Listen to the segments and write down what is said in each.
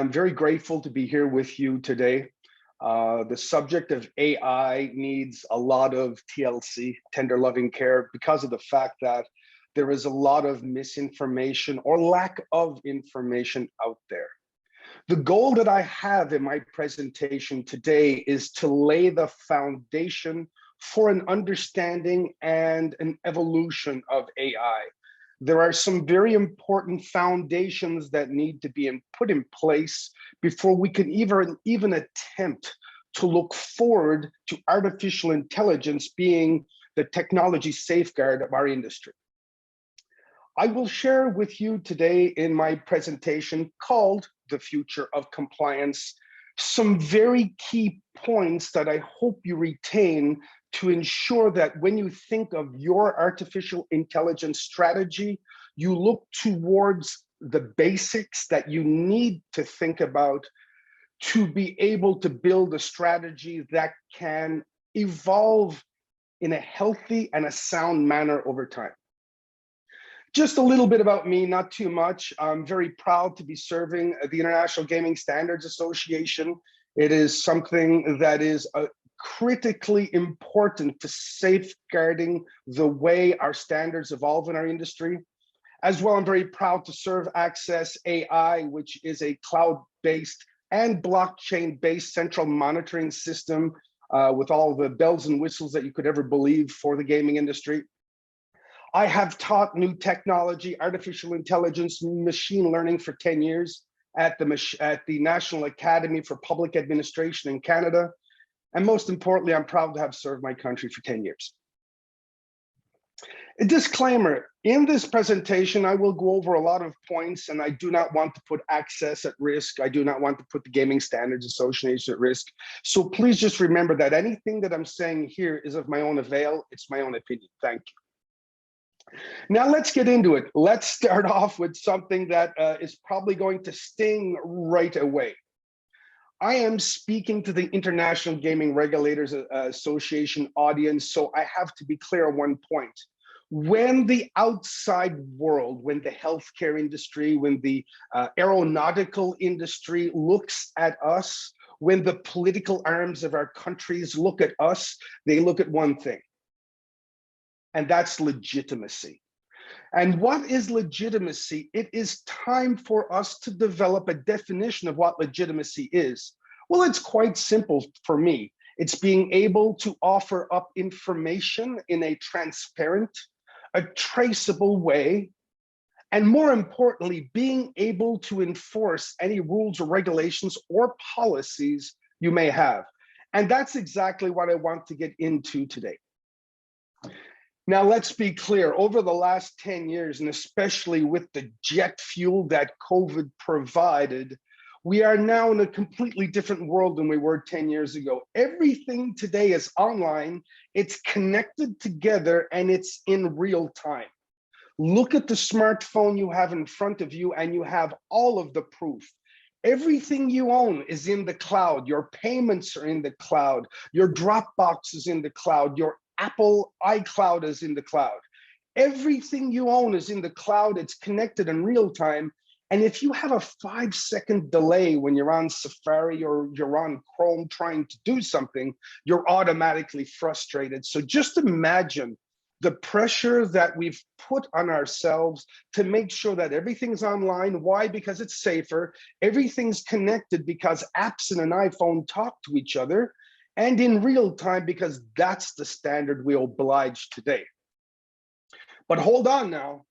am very grateful to be here with you today. The subject of AI needs a lot of TLC, tender loving care, because of the fact that there is a lot of misinformation or lack of information out there. The goal that I have in my presentation today is to lay the foundation for an understanding and an evolution of AI. There are some very important foundations that need to be put in place before we can even attempt to look forward to artificial intelligence being the technology safeguard of our industry. I will share with you today in my presentation called The Future of Compliance some very key points that I hope you retain to ensure that when you think of your artificial intelligence strategy, you look towards the basics that you need to think about to be able to build a strategy that can evolve in a healthy and a sound manner over time. Just a little bit about me, not too much. I'm very proud to be serving the International Gaming Standards Association. It is something that is critically important to safeguarding the way our standards evolve in our industry. As well, I'm very proud to serve IGSA AI, which is a cloud-based and blockchain-based central monitoring system with all the bells and whistles that you could ever believe for the gaming industry. I have taught new technology, artificial intelligence, machine learning for 10 years at the National Academy for Public Administration in Canada. And most importantly, I'm proud to have served my country for 10 years. A disclaimer, in this presentation, I will go over a lot of points, and I do not want to put access at risk. I do not want to put the Gaming Standards Association at risk. So please just remember that anything that I'm saying here is of my own avail. It's my own opinion. Thank you. Now let's get into it. Let's start off with something that is probably going to sting right away. I am speaking to the International Gaming Regulators Association audience, so I have to be clear on one point. When the outside world, when the healthcare industry, when the aeronautical industry looks at us, when the political arms of our countries look at us, they look at one thing, and that's legitimacy. And what is legitimacy? It is time for us to develop a definition of what legitimacy is. Well, it's quite simple for me. It's being able to offer up information in a transparent, a traceable way, and more importantly, being able to enforce any rules or regulations or policies you may have. And that's exactly what I want to get into today. Now, let's be clear, over the last 10 years, and especially with the jet fuel that COVID provided, we are now in a completely different world than we were 10 years ago. Everything today is online, it's connected together, and it's in real time. Look at the smartphone you have in front of you, and you have all of the proof. Everything you own is in the cloud. Your payments are in the cloud. Your Dropbox is in the cloud. Your Apple iCloud is in the cloud. Everything you own is in the cloud. It's connected in real time. And if you have a 5-second delay when you're on Safari or you're on Chrome trying to do something, you're automatically frustrated. So just imagine the pressure that we've put on ourselves to make sure that everything's online. Why? Because it's safer. Everything's connected because apps in an iPhone talk to each other, and in real time because that's the standard we oblige today. But hold on now.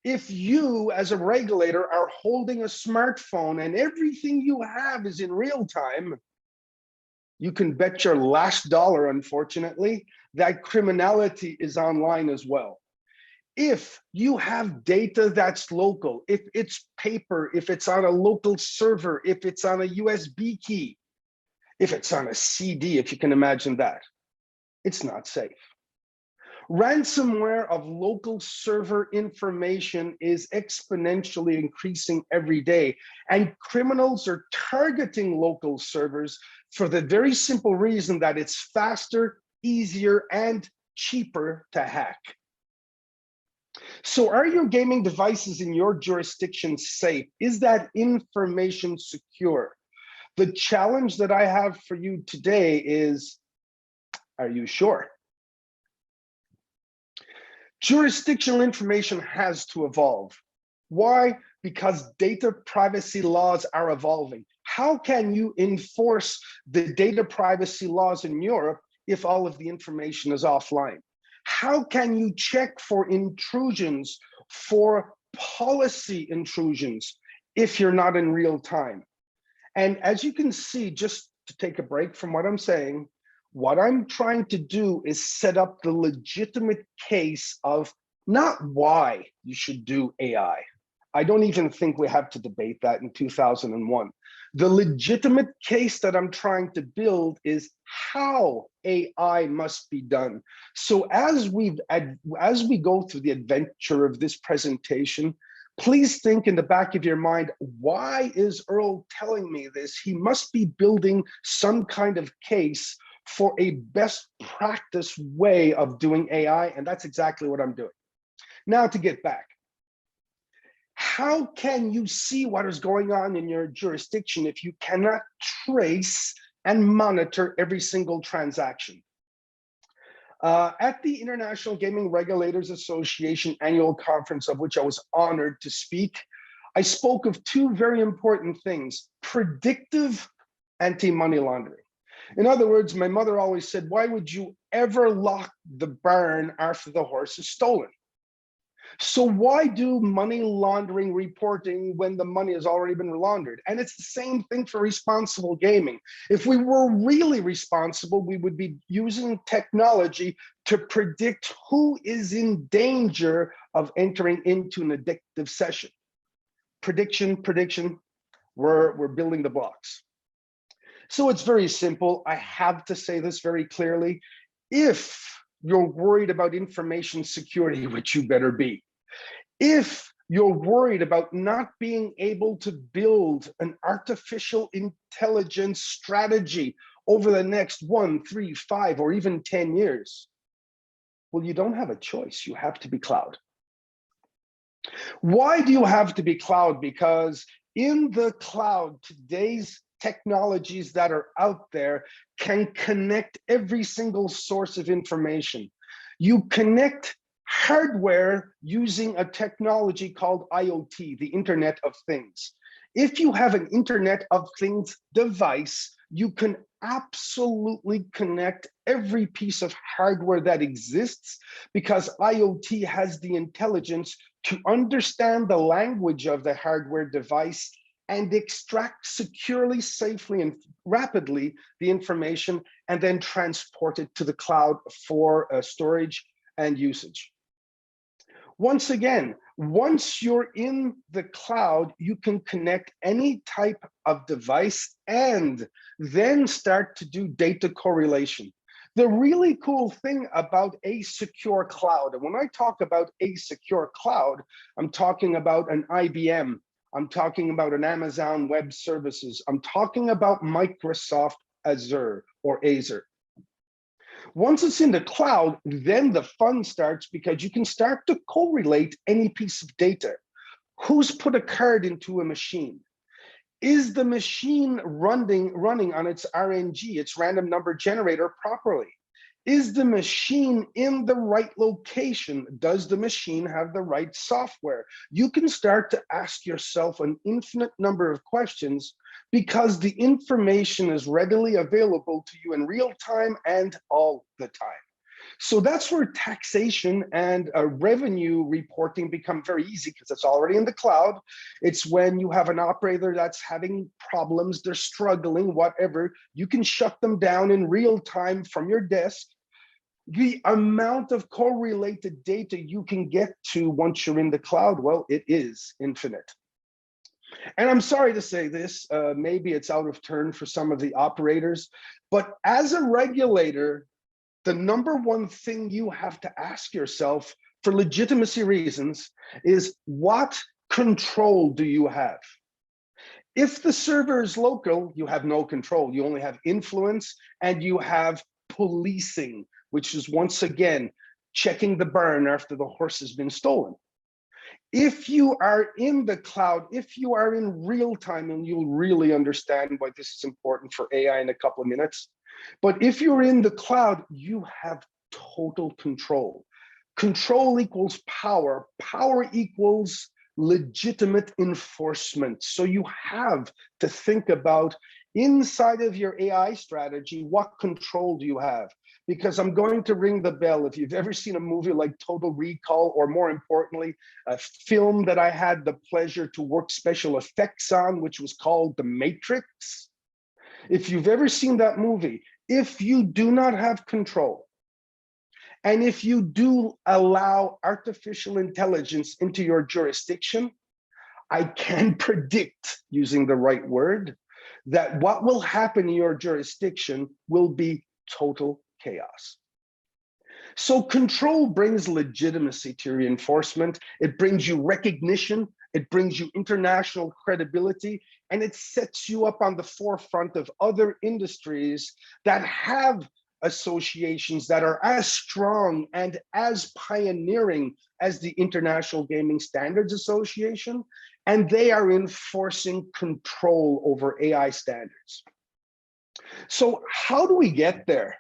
If you as a regulator are holding a smartphone and everything you have is in real time, you can bet your last dollar, unfortunately, that criminality is online as well. If you have data that's local, if it's paper, if it's on a local server, if it's on a USB key, if it's on a CD, if you can imagine that, it's not safe. Ransomware of local server information is exponentially increasing every day, and criminals are targeting local servers for the very simple reason that it's faster, easier, and cheaper to hack. So are your gaming devices in your jurisdiction safe? Is that information secure? The challenge that I have for you today is, are you sure? Jurisdictional information has to evolve. Why? Because data privacy laws are evolving. How can you enforce the data privacy laws in Europe if all of the information is offline? How can you check for intrusions, for policy intrusions, if you're not in real time? And as you can see, just to take a break from what I'm saying, what I'm trying to do is set up the legitimate case of not why you should do AI. I don't even think we have to debate that in 2001. The legitimate case that I'm trying to build is how AI must be done. So as we go through the adventure of this presentation, please think in the back of your mind, why is Earle telling me this? He must be building some kind of case for a best practice way of doing AI, and that's exactly what I'm doing. Now to get back. How can you see what is going on in your jurisdiction if you cannot trace and monitor every single transaction? At the International Gaming Regulators Association annual conference, of which I was honored to speak, I spoke of two very important things: predictive anti-money laundering. In other words, my mother always said, why would you ever lock the barn after the horse is stolen? So why do money laundering reporting when the money has already been laundered? And it's the same thing for responsible gaming. If we were really responsible, we would be using technology to predict who is in danger of entering into an addictive session. Prediction, we're building the blocks. So it's very simple. I have to say this very clearly. If you're worried about information security, which you better be, if you're worried about not being able to build an artificial intelligence strategy over the next 1, 3, 5, or even 10 years, well, you don't have a choice. You have to be cloud. Why do you have to be cloud? Because in the cloud, today's technologies that are out there can connect every single source of information. You connect hardware using a technology called IoT, the Internet of Things. If you have an Internet of Things device, you can absolutely connect every piece of hardware that exists, because IoT has the intelligence to understand the language of the hardware device and extract securely, safely, and rapidly the information, and then transport it to the cloud for storage and usage. Once again, once you're in the cloud, you can connect any type of device and then start to do data correlation. The really cool thing about a secure cloud, and when I talk about a secure cloud, I'm talking about an IBM, I'm talking about an Amazon Web Services, I'm talking about Microsoft Azure or Azure. Once it's in the cloud, then the fun starts, because you can start to correlate any piece of data. Who's put a card into a machine? Is the machine running on its RNG, its random number generator, properly? Is the machine in the right location? Does the machine have the right software? You can start to ask yourself an infinite number of questions, because the information is readily available to you in real time and all the time. So that's where taxation and revenue reporting become very easy, because it's already in the cloud. It's when you have an operator that's having problems, they're struggling, whatever, you can shut them down in real time from your desk. The amount of correlated data you can get to once you're in the cloud, well, it is infinite. And I'm sorry to say this, maybe it's out of turn for some of the operators, but as a regulator, the number one thing you have to ask yourself for legitimacy reasons is, what control do you have? If the server is local, you have no control. You only have influence, and you have policing, which is once again checking the barn after the horse has been stolen. If you are in the cloud, if you are in real time, and you'll really understand why this is important for AI in a couple of minutes, but if you're in the cloud, you have total control. Control equals power. Power equals legitimate enforcement. So you have to think about, inside of your AI strategy, what control do you have? Because I'm going to ring the bell. If you've ever seen a movie like Total Recall, or more importantly, a film that I had the pleasure to work special effects on, which was called The Matrix. If you've ever seen that movie, if you do not have control, and if you do allow artificial intelligence into your jurisdiction, I can predict, using the right word, that what will happen in your jurisdiction will be total chaos. So control brings legitimacy to your enforcement. It brings you recognition. It brings you international credibility, and it sets you up on the forefront of other industries that have associations that are as strong and as pioneering as the International Gaming Standards Association, and they are enforcing control over AI standards. So how do we get there?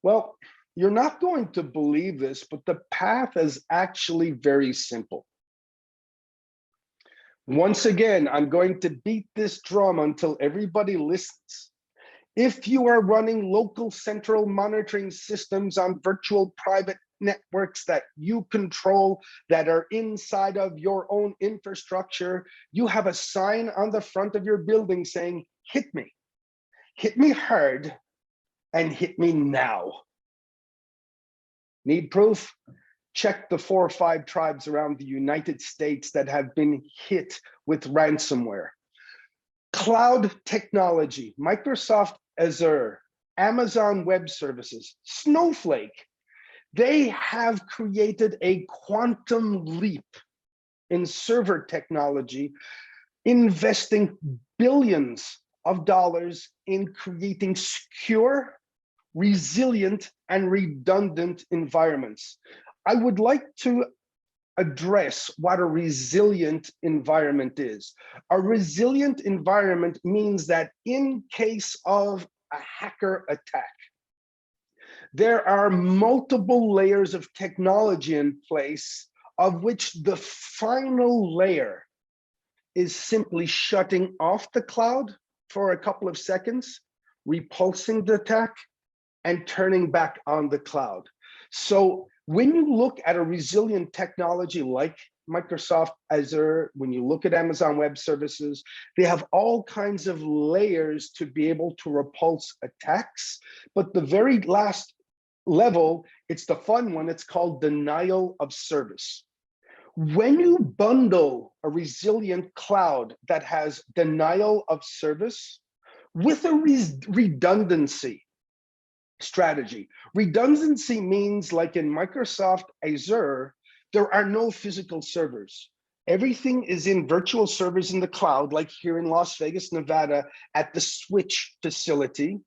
Well, you're not going to believe this, but the path is actually very simple. Once again, I'm going to beat this drum until everybody listens. If you are running local central monitoring systems on virtual private networks that you control, that are inside of your own infrastructure, you have a sign on the front of your building saying, hit me hard, and hit me now. Need proof? Check the 4 or 5 tribes around the United States that have been hit with ransomware. Cloud technology, Microsoft Azure, Amazon Web Services, Snowflake, they have created a quantum leap in server technology, investing billions of dollars in creating secure, resilient, and redundant environments. I would like to address what a resilient environment is. A resilient environment means that in case of a hacker attack, there are multiple layers of technology in place, of which the final layer is simply shutting off the cloud for a couple of seconds, repulsing the attack, and turning back on the cloud. So when you look at a resilient technology like Microsoft Azure, when you look at Amazon Web Services, they have all kinds of layers to be able to repulse attacks. But the very last level, it's the fun one, it's called denial of service. When you bundle a resilient cloud that has denial of service with a redundancy strategy. Redundancy means, like in Microsoft Azure, there are no physical servers. Everything is in virtual servers in the cloud, like here in Las Vegas, Nevada, at the Switch facility.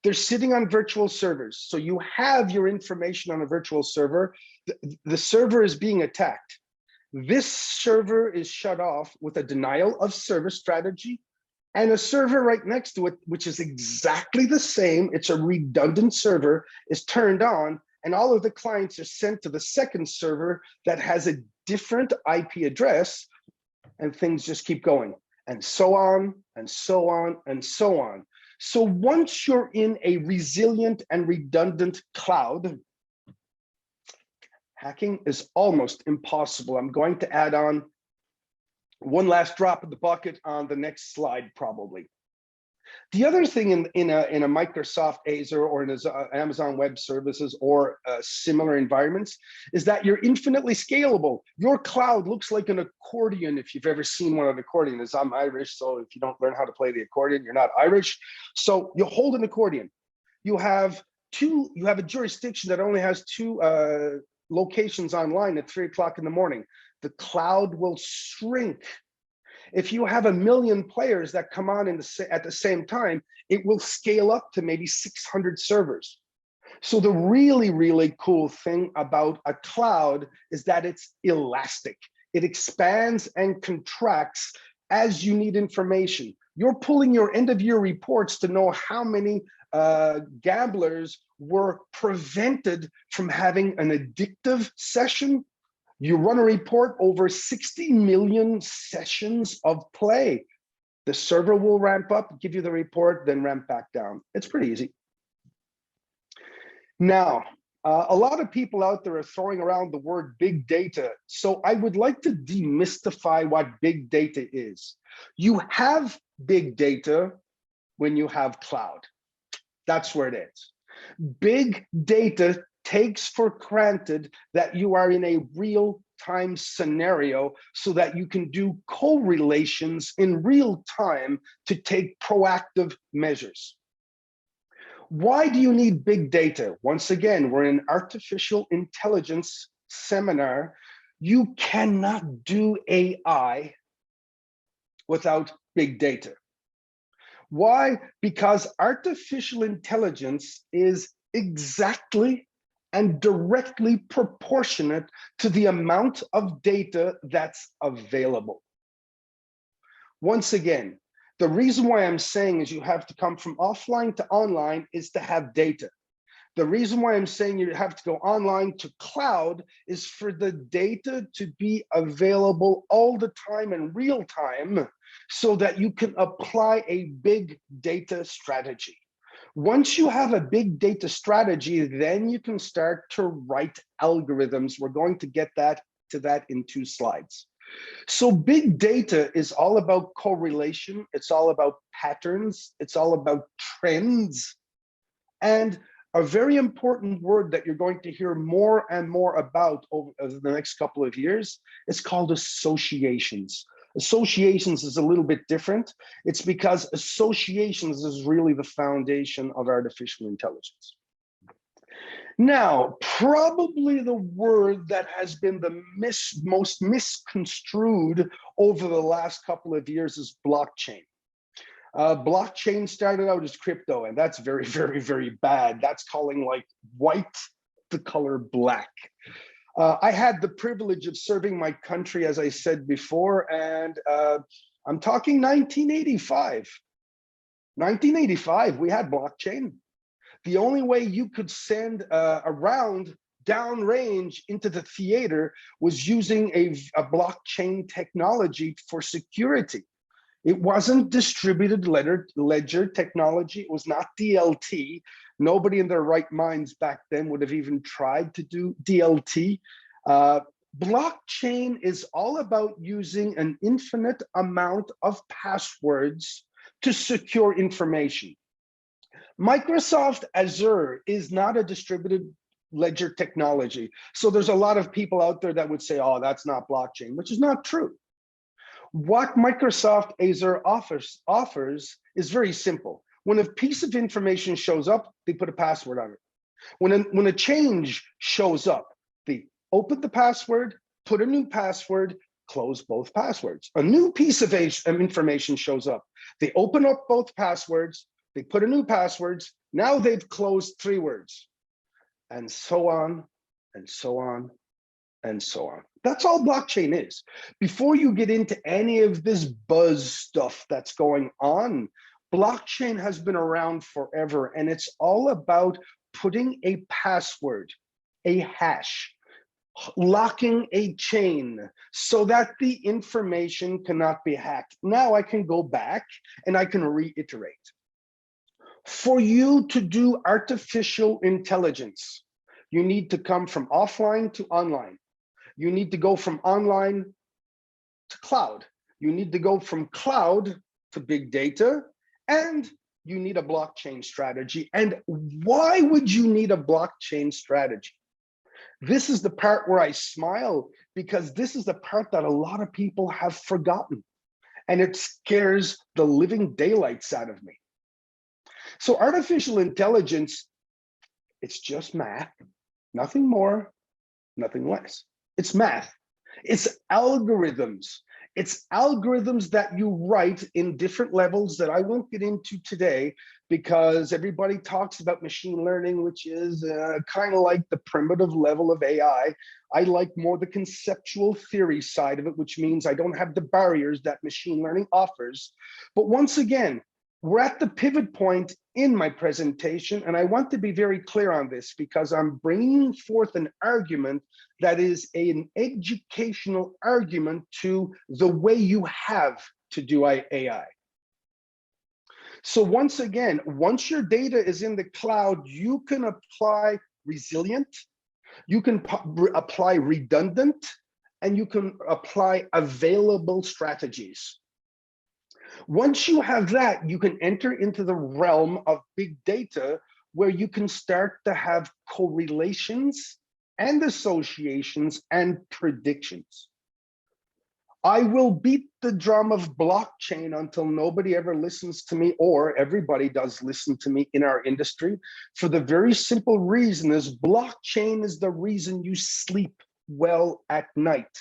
They're sitting on virtual servers. So you have your information on a virtual server. The server is being attacked. This server is shut off with a denial of service strategy, and a server right next to it, which is exactly the same, it's a redundant server, is turned on, and all of the clients are sent to the second server that has a different IP address, and things just keep going, and so on, and so on, and so on. So once you're in a resilient and redundant cloud, hacking is almost impossible. I'm going to add on one last drop in the bucket on the next slide, probably. The other thing in a Microsoft Azure or in an Amazon Web Services or similar environments is that you're infinitely scalable. Your cloud looks like an accordion, if you've ever seen one of an accordion. As I'm Irish, so if you don't learn how to play the accordion, you're not Irish. So you hold an accordion. You have a jurisdiction that only has 2 locations online at 3 o'clock in the morning. The cloud will shrink. If you have 1 million players that come on at the same time, it will scale up to maybe 600 servers. So the really, really cool thing about a cloud is that it's elastic. It expands and contracts as you need information. You're pulling your end of year reports to know how many gamblers were prevented from having an addictive session. You run a report over 60 million sessions of play. The server will ramp up, give you the report, then ramp back down. It's pretty easy. Now, a lot of people out there are throwing around the word big data. So I would like to demystify what big data is. You have big data when you have cloud. That's where it is. Big data takes for granted that you are in a real-time scenario so that you can do correlations in real time to take proactive measures. Why do you need big data? Once again, we're in an artificial intelligence seminar. You cannot do AI without big data. Why? Because artificial intelligence is exactly and directly proportionate to the amount of data that's available. Once again, the reason why I'm saying is you have to come from offline to online is to have data. The reason why I'm saying you have to go online to cloud is for the data to be available all the time in real time so that you can apply a big data strategy. Once you have a big data strategy, then you can start to write algorithms. We're going to get to that in 2 slides. So big data is all about correlation. It's all about patterns. It's all about trends. And a very important word that you're going to hear more and more about over the next couple of years is called associations. Associations is a little bit different. It's because associations is really the foundation of artificial intelligence. Now, probably the word that has been the most misconstrued over the last couple of years is blockchain. Blockchain started out as crypto, and that's very, very, very bad. That's calling like white the color black. I had the privilege of serving my country, as I said before, and I'm talking 1985. 1985, we had blockchain. The only way you could send a round downrange into the theater was using a blockchain technology for security. It wasn't distributed ledger technology. It was not DLT. Nobody in their right minds back then would have even tried to do DLT. Blockchain is all about using an infinite amount of passwords to secure information. Microsoft Azure is not a distributed ledger technology. So there's a lot of people out there that would say, oh, that's not blockchain, which is not true. What Microsoft Azure offers is very simple. When a piece of information shows up, they put a password on it. When a change shows up, they open the password, put a new password, close both passwords. A new piece of information shows up. They open up both passwords, they put a new passwords, now they've closed 3 words, and so on, and so on, and so on. That's all blockchain is. Before you get into any of this buzz stuff that's going on, blockchain has been around forever, and it's all about putting a password, a hash, locking a chain so that the information cannot be hacked. Now I can go back and I can reiterate. For you to do artificial intelligence, you need to come from offline to online. You need to go from online to cloud. You need to go from cloud to big data, and you need a blockchain strategy. And why would you need a blockchain strategy? This is the part where I smile, because this is the part that a lot of people have forgotten, and it scares the living daylights out of me. So artificial intelligence, it's just math, nothing more, nothing less. It's math, it's algorithms, It's algorithms that you write in different levels that I won't get into today, because everybody talks about machine learning, which is kind of like the primitive level of AI. I like more the conceptual theory side of it, which means I don't have the barriers that machine learning offers. But once again, we're at the pivot point in my presentation, and I want to be very clear on this because I'm bringing forth an argument that is an educational argument to the way you have to do AI. So once again, once your data is in the cloud, you can apply resilient, you can apply redundant, and you can apply available strategies. Once you have that, you can enter into the realm of big data, where you can start to have correlations and associations and predictions. I will beat the drum of blockchain until nobody ever listens to me, or everybody does listen to me in our industry, for the very simple reason is blockchain is the reason you sleep well at night,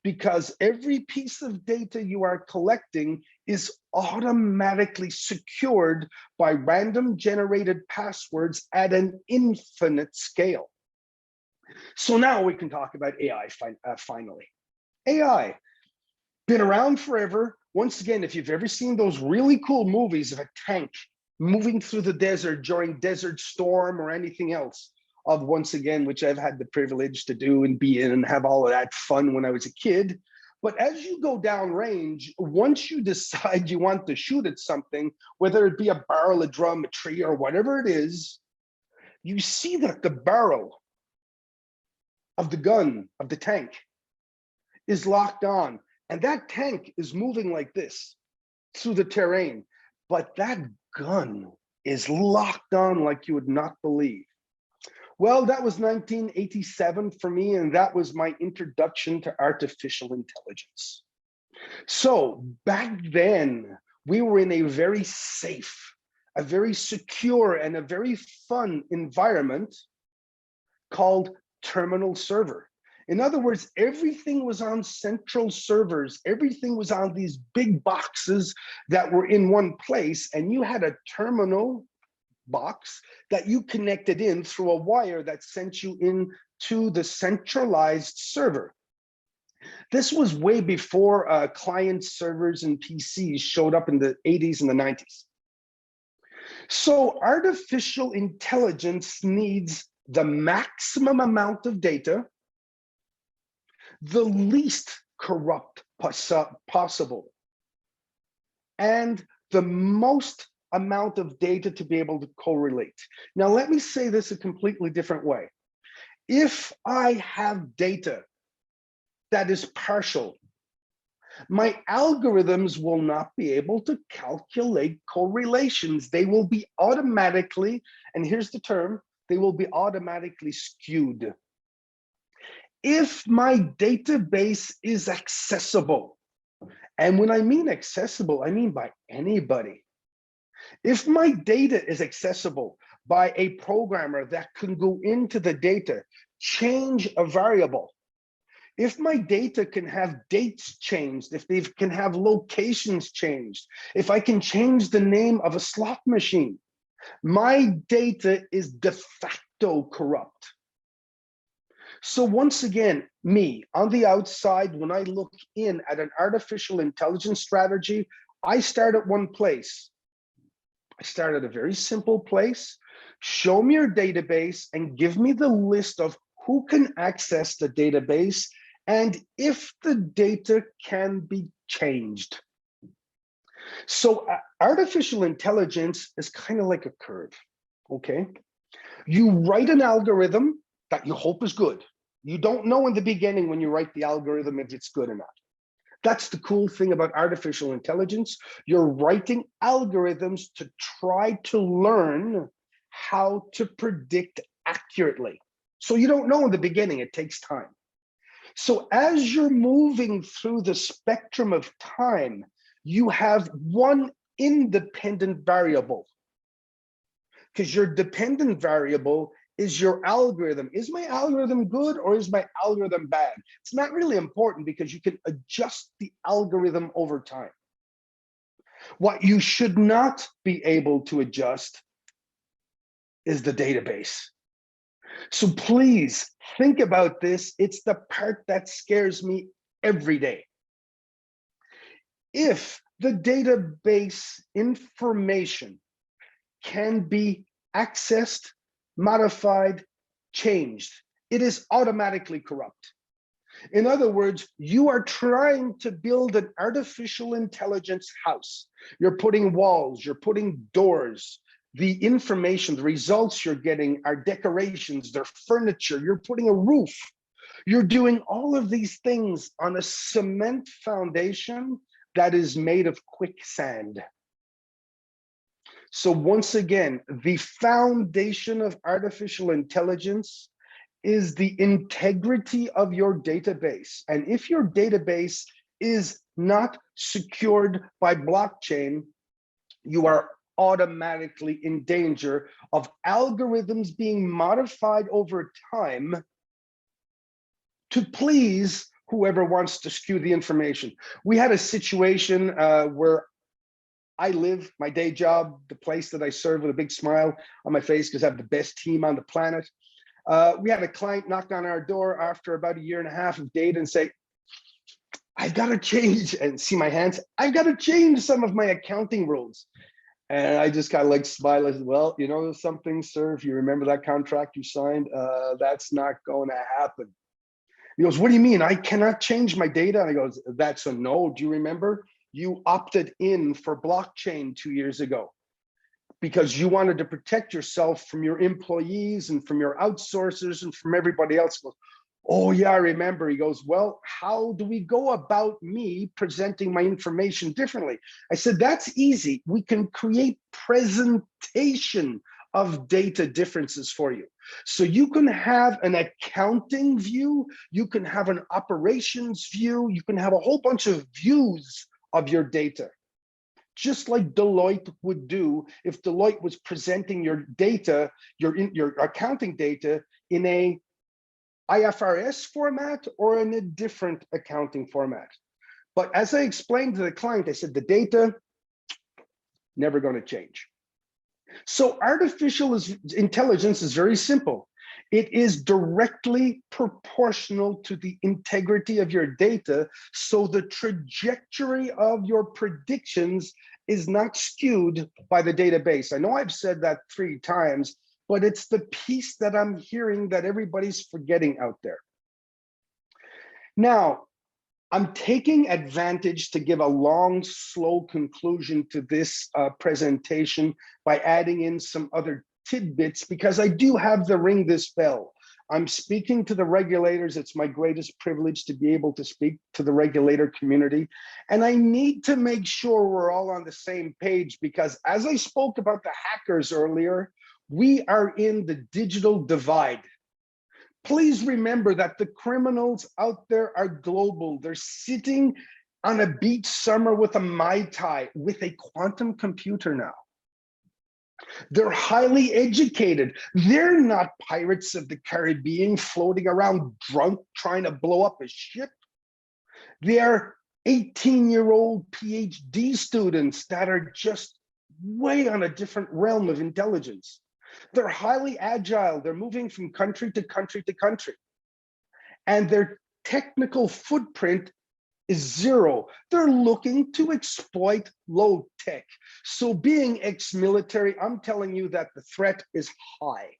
because every piece of data you are collecting is automatically secured by random generated passwords at an infinite scale. So now we can talk about AI finally. AI, been around forever. Once again, if you've ever seen those really cool movies of a tank moving through the desert during Desert Storm or anything else, of once again, which I've had the privilege to do and be in and have all of that fun when I was a kid. But as you go down range, once you decide you want to shoot at something, whether it be a barrel, a drum, a tree, or whatever it is, you see that the barrel of the gun, of the tank, is locked on. And that tank is moving like this through the terrain. But that gun is locked on like you would not believe. Well, that was 1987 for me, and that was my introduction to artificial intelligence. So back then, we were in a very safe, a very secure, and a very fun environment called terminal server. In other words, everything was on central servers. Everything was on these big boxes that were in one place, and you had a terminal box that you connected in through a wire that sent you into the centralized server. This was way before client servers and PCs showed up in the 80s and the 90s. So artificial intelligence needs the maximum amount of data, the least corrupt possible, and the most amount of data to be able to correlate. Now, let me say this a completely different way. If I have data that is partial, my algorithms will not be able to calculate correlations. They will be automatically, and here's the term, they will be automatically skewed. If my database is accessible, and when I mean accessible, I mean by anybody. If my data is accessible by a programmer that can go into the data, change a variable, if my data can have dates changed, if they can have locations changed, if I can change the name of a slot machine, my data is de facto corrupt. So once again, me on the outside, when I look in at an artificial intelligence strategy, I start at one place. I start at a very simple place. Show me your database and give me the list of who can access the database and if the data can be changed. So artificial intelligence is kind of like a curve, okay? You write an algorithm that you hope is good. You don't know in the beginning when you write the algorithm if it's good or not. That's the cool thing about artificial intelligence. You're writing algorithms to try to learn how to predict accurately. So you don't know in the beginning, it takes time. So as you're moving through the spectrum of time, you have one independent variable, because your dependent variable is your algorithm. Is my algorithm good or is my algorithm bad? It's not really important because you can adjust the algorithm over time. What you should not be able to adjust is the database. So please think about this. It's the part that scares me every day. If the database information can be accessed, modified, changed, it is automatically corrupt. In other words, you are trying to build an artificial intelligence house. You're putting walls, you're putting doors. The information, the results you're getting are decorations, they're furniture, you're putting a roof. You're doing all of these things on a cement foundation that is made of quicksand. So once again, the foundation of artificial intelligence is the integrity of your database. And if your database is not secured by blockchain, you are automatically in danger of algorithms being modified over time to please whoever wants to skew the information. We had a situation where I live, my day job, the place that I serve with a big smile on my face because I have the best team on the planet. We had a client knock on our door after about 1.5 years of data and say, I've got to change, and see my hands, I've got to change some of my accounting rules. And I just kind of like smile. I said, well, you know something, sir, if you remember that contract you signed, that's not going to happen. He goes, what do you mean? I cannot change my data? And I goes, that's a no. Do you remember? You opted in for blockchain 2 years ago because you wanted to protect yourself from your employees and from your outsourcers and from everybody else. He goes, oh yeah, I remember. He goes, well, how do we go about me presenting my information differently? I said, that's easy. We can create presentation of data differences for you. So you can have an accounting view, you can have an operations view, you can have a whole bunch of views of your data, just like Deloitte would do if Deloitte was presenting your data, your accounting data in a IFRS format or in a different accounting format. But as I explained to the client, I said, the data, never going to change. So artificial intelligence is very simple. It is directly proportional to the integrity of your data, so the trajectory of your predictions is not skewed by the database. I know I've said that 3 times, but it's the piece that I'm hearing that everybody's forgetting out there. Now, I'm taking advantage to give a long, slow conclusion to this presentation by adding in some other tidbits, because I do have the ring this bell. I'm speaking to the regulators. It's my greatest privilege to be able to speak to the regulator community. And I need to make sure we're all on the same page, because as I spoke about the hackers earlier, we are in the digital divide. Please remember that the criminals out there are global. They're sitting on a beach somewhere with a Mai Tai, with a quantum computer now. They're highly educated. They're not pirates of the Caribbean floating around drunk trying to blow up a ship. They are 18-year-old PhD students that are just way on a different realm of intelligence. They're highly agile. They're moving from country to country to country. And their technical footprint is zero. They're looking to exploit low tech. So being ex-military, I'm telling you that the threat is high.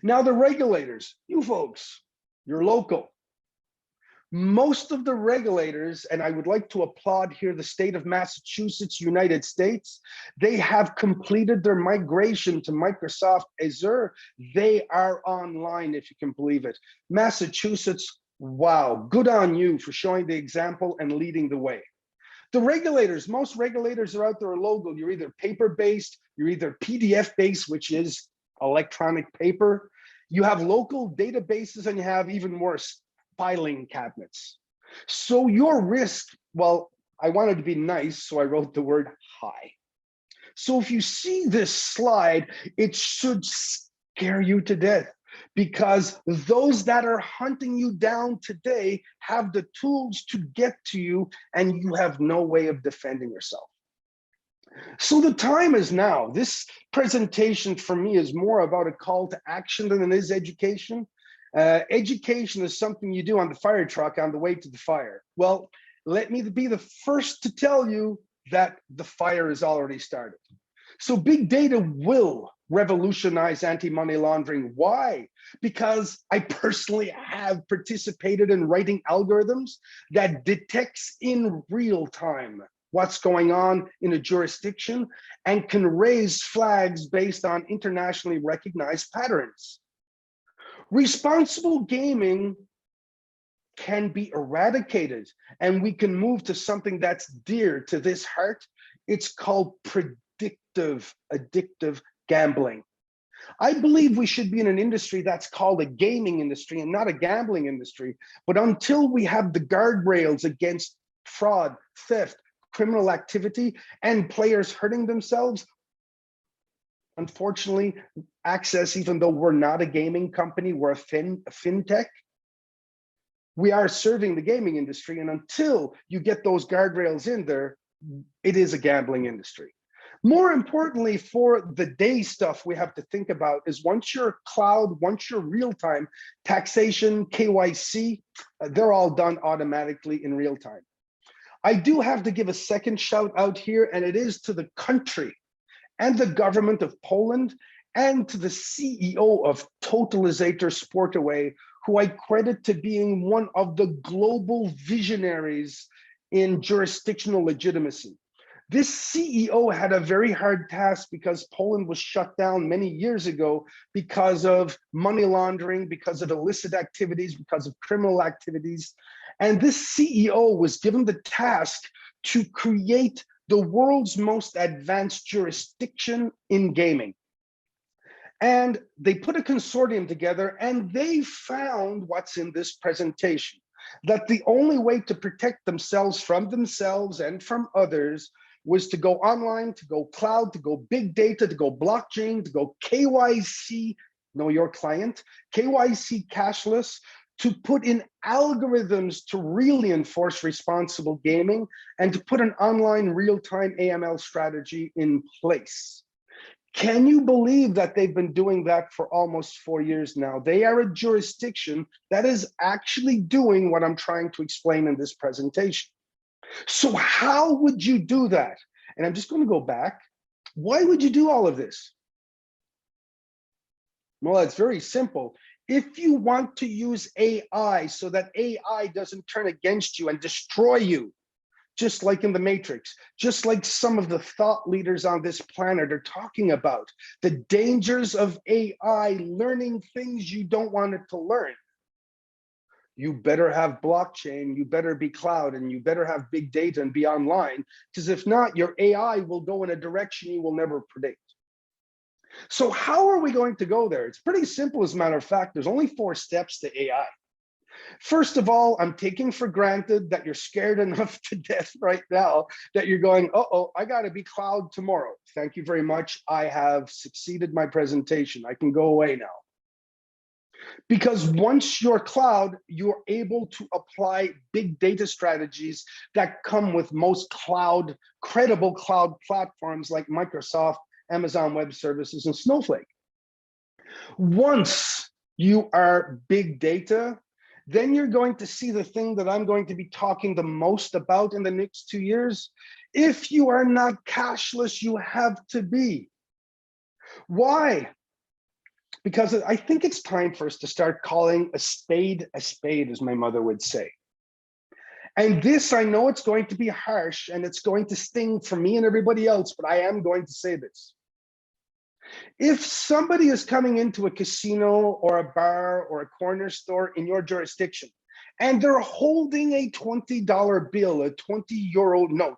Now the regulators, you folks, you're local. Most of the regulators, and I would like to applaud here the state of Massachusetts, United States, they have completed their migration to Microsoft Azure. They are online, if you can believe it. Massachusetts, wow, good on you for showing the example and leading the way. The regulators, most regulators are out there are local. You're either paper-based, you're either PDF-based, which is electronic paper. You have local databases, and you have even worse, filing cabinets. So your risk, well, I wanted to be nice, so I wrote the word high. So if you see this slide, it should scare you to death, because those that are hunting you down today have the tools to get to you, and you have no way of defending yourself. So the time is now. This presentation for me is more about a call to action than it is education. Education is something you do on the fire truck on the way to the fire. Well, let me be the first to tell you that the fire has already started. So big data will revolutionize anti-money laundering. Why? Because I personally have participated in writing algorithms that detects in real time what's going on in a jurisdiction and can raise flags based on internationally recognized patterns. Responsible gaming can be eradicated, and we can move to something that's dear to this heart. It's called predictive addictive gambling. I believe we should be in an industry that's called a gaming industry and not a gambling industry. But until we have the guardrails against fraud, theft, criminal activity, and players hurting themselves, unfortunately, Access, even though we're not a gaming company, we're a fintech, we are serving the gaming industry. And until you get those guardrails in there, it is a gambling industry. More importantly, for the day stuff we have to think about is once you're cloud, once you're real-time, taxation, KYC, they're all done automatically in real time. I do have to give a second shout out here, and it is to the country and the government of Poland and to the CEO of Totalizator Sportaway, who I credit to being one of the global visionaries in jurisdictional legitimacy. This CEO had a very hard task because Poland was shut down many years ago because of money laundering, because of illicit activities, because of criminal activities. And this CEO was given the task to create the world's most advanced jurisdiction in gaming. And they put a consortium together, and they found what's in this presentation, that the only way to protect themselves and from others was to go online, to go cloud, to go big data, to go blockchain, to go KYC, know your client, KYC cashless, to put in algorithms to really enforce responsible gaming, and to put an online real-time AML strategy in place. Can you believe that they've been doing that for almost 4 years now? They are a jurisdiction that is actually doing what I'm trying to explain in this presentation. So how would you do that? And I'm just going to go back. Why would you do all of this? Well, it's very simple. If you want to use AI so that AI doesn't turn against you and destroy you, just like in the Matrix, just like some of the thought leaders on this planet are talking about, the dangers of AI learning things you don't want it to learn. You better have blockchain, you better be cloud, and you better have big data and be online, because if not, your AI will go in a direction you will never predict. So how are we going to go there? It's pretty simple, as a matter of fact. There's only 4 steps to AI. First of all, I'm taking for granted that you're scared enough to death right now that you're going, uh-oh, I got to be cloud tomorrow. Thank you very much. I have succeeded my presentation. I can go away now. Because once you're cloud, you're able to apply big data strategies that come with most credible cloud platforms like Microsoft, Amazon Web Services, and Snowflake. Once you are big data, then you're going to see the thing that I'm going to be talking the most about in the next 2 years. If you are not cashless, you have to be. Why? Because I think it's time for us to start calling a spade, as my mother would say. And this, I know it's going to be harsh and it's going to sting for me and everybody else, but I am going to say this. If somebody is coming into a casino or a bar or a corner store in your jurisdiction, and they're holding a $20 bill, a 20-euro note,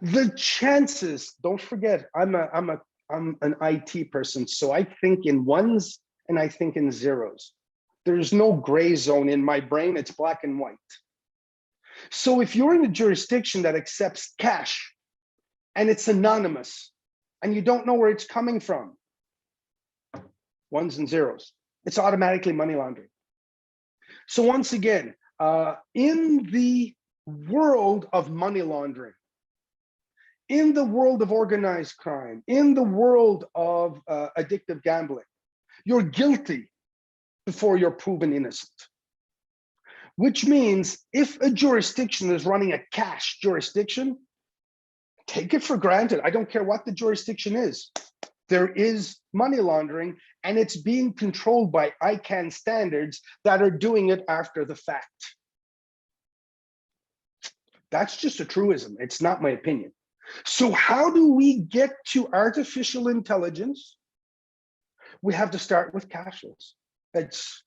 the chances, don't forget, I'm an IT person, so I think in ones and I think in zeros. There's no gray zone in my brain, it's black and white. So if you're in a jurisdiction that accepts cash and it's anonymous and you don't know where it's coming from, ones and zeros. It's automatically money laundering. So once again, in the world of money laundering, in the world of organized crime, in the world of addictive gambling, you're guilty before you're proven innocent. Which means if a jurisdiction is running a cash jurisdiction, take it for granted. I don't care what the jurisdiction is. There is money laundering, and it's being controlled by ICANN standards that are doing it after the fact. That's just a truism. It's not my opinion. So how do we get to artificial intelligence? We have to start with cashless. It's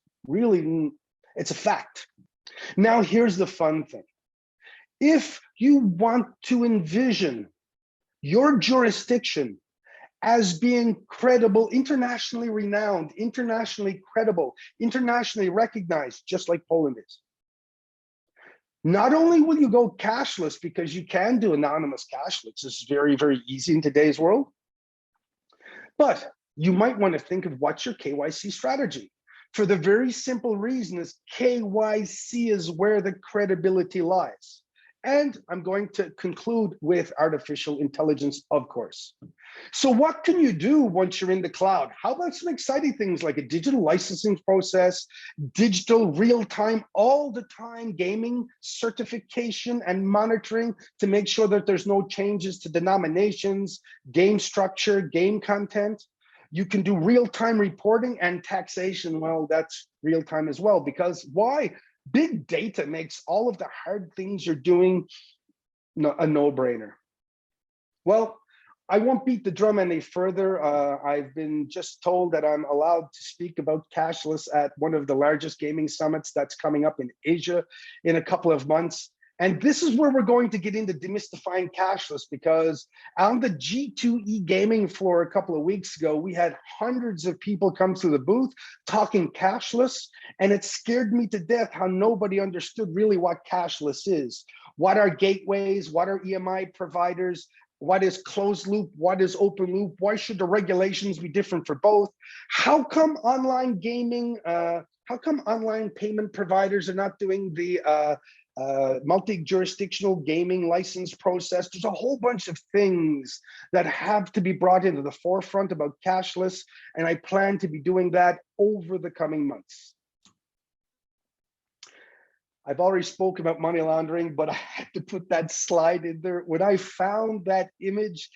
a fact. Now, here's the fun thing. If you want to envision your jurisdiction as being credible, internationally renowned, internationally credible, internationally recognized, just like Poland is, not only will you go cashless, because you can do anonymous cashless, it's very, very easy in today's world, but you might want to think of what's your KYC strategy. For the very simple reason is KYC is where the credibility lies. And I'm going to conclude with artificial intelligence, of course. So what can you do once you're in the cloud? How about some exciting things like a digital licensing process, digital real-time, all the time gaming certification and monitoring to make sure that there's no changes to denominations, game structure, game content. You can do real-time reporting and taxation. Well, that's real-time as well, because why? Big data makes all of the hard things you're doing a no-brainer. Well, I won't beat the drum any further. I've been just told that I'm allowed to speak about cashless at one of the largest gaming summits that's coming up in Asia in a couple of months. And this is where we're going to get into demystifying cashless, because on the G2E gaming floor a couple of weeks ago, we had hundreds of people come through the booth talking cashless, and it scared me to death how nobody understood really what cashless is. What are gateways? What are EMI providers? What is closed loop? What is open loop? Why should the regulations be different for both? How come online gaming, how come online payment providers are not doing the multi-jurisdictional gaming license process? There's a whole bunch of things that have to be brought into the forefront about cashless, and I plan to be doing that over the coming months. I've already spoken about money laundering, but I had to put that slide in there. When I found that image,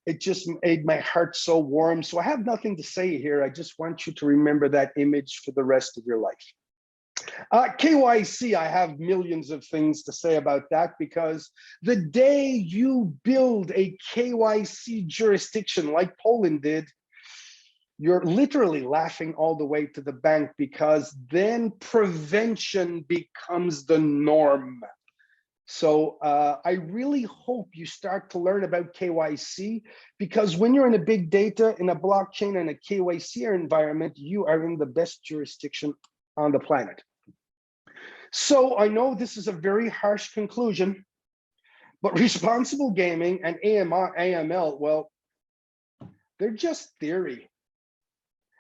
it just made my heart so warm. So I have nothing to say here. I just want you to remember that image for the rest of your life. KYC, I have millions of things to say about that, because the day you build a KYC jurisdiction like Poland did, you're literally laughing all the way to the bank, because then prevention becomes the norm. So I really hope you start to learn about KYC, because when you're in a big data, in a blockchain, and a KYC environment, you are in the best jurisdiction on the planet. So I know this is a very harsh conclusion, but responsible gaming and AML, well, they're just theory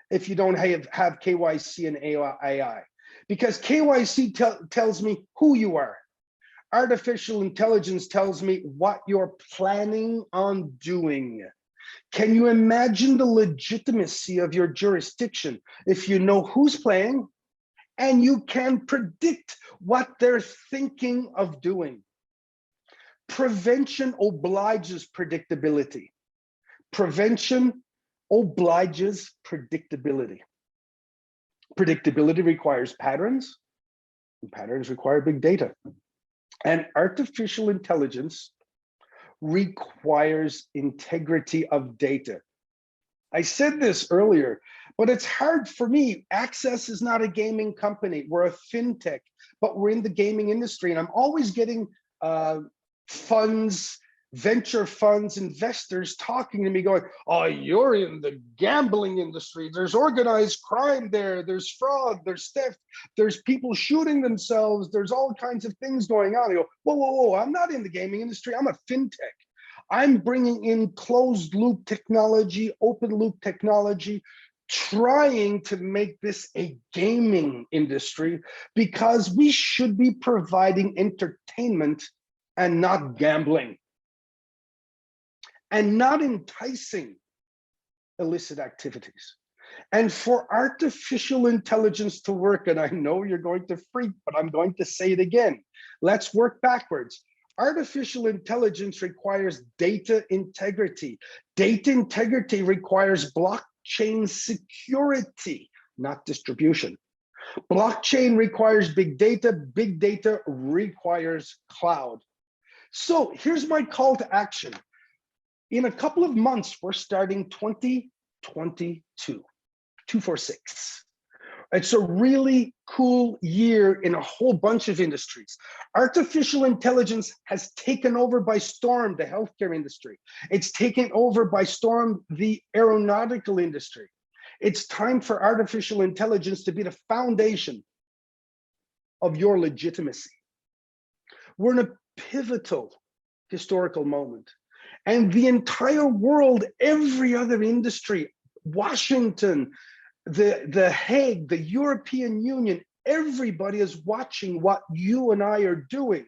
if you don't have KYC and AI, because KYC tells me who you are. Artificial intelligence tells me what you're planning on doing. Can you imagine the legitimacy of your jurisdiction if you know who's playing and you can predict what they're thinking of doing? Prevention obliges predictability. Prevention obliges predictability. Predictability requires patterns, and patterns require big data. And artificial intelligence requires integrity of data. I said this earlier, but it's hard for me. Access is not a gaming company. We're a fintech, but we're in the gaming industry. And I'm always getting funds, venture funds, investors talking to me going, oh, you're in the gambling industry. There's organized crime there. There's fraud, there's theft, there's people shooting themselves. There's all kinds of things going on. I go, whoa, whoa, whoa, I'm not in the gaming industry. I'm a fintech. I'm bringing in closed loop technology, open loop technology trying to make this a gaming industry, because we should be providing entertainment and not gambling, and not enticing illicit activities. And for artificial intelligence to work, and I know you're going to freak, but I'm going to say it again. Let's work backwards. Artificial intelligence requires data integrity. Data integrity requires blockchain security, not distribution. Blockchain requires big data. Big data requires cloud. So here's my call to action. In a couple of months, we're starting 2022, 246. It's a really cool year in a whole bunch of industries. Artificial intelligence has taken over by storm the healthcare industry. It's taken over by storm the aeronautical industry. It's time for artificial intelligence to be the foundation of your legitimacy. We're in a pivotal historical moment. And the entire world, every other industry, Washington, the Hague, the European Union, everybody is watching what you and I are doing.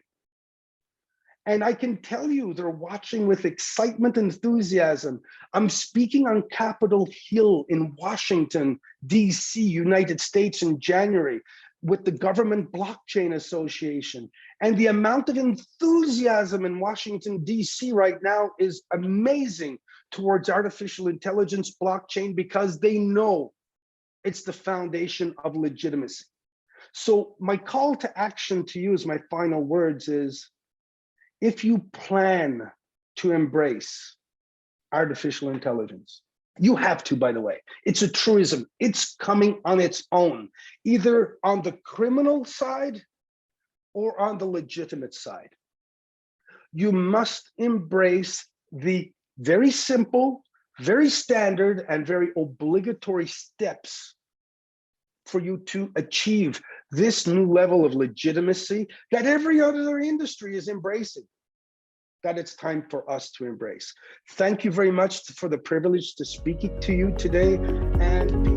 And I can tell you they're watching with excitement and enthusiasm. I'm speaking on Capitol Hill in Washington, DC, United States in January with the Government Blockchain Association. And the amount of enthusiasm in Washington, DC right now is amazing towards artificial intelligence, blockchain, because they know it's the foundation of legitimacy. So my call to action to you as my final words is, if you plan to embrace artificial intelligence, you have to, by the way, it's a truism. It's coming on its own, either on the criminal side or on the legitimate side. You must embrace the very simple, very standard, and very obligatory steps for you to achieve this new level of legitimacy that every other industry is embracing, that it's time for us to embrace. Thank you very much for the privilege to speak to you today, and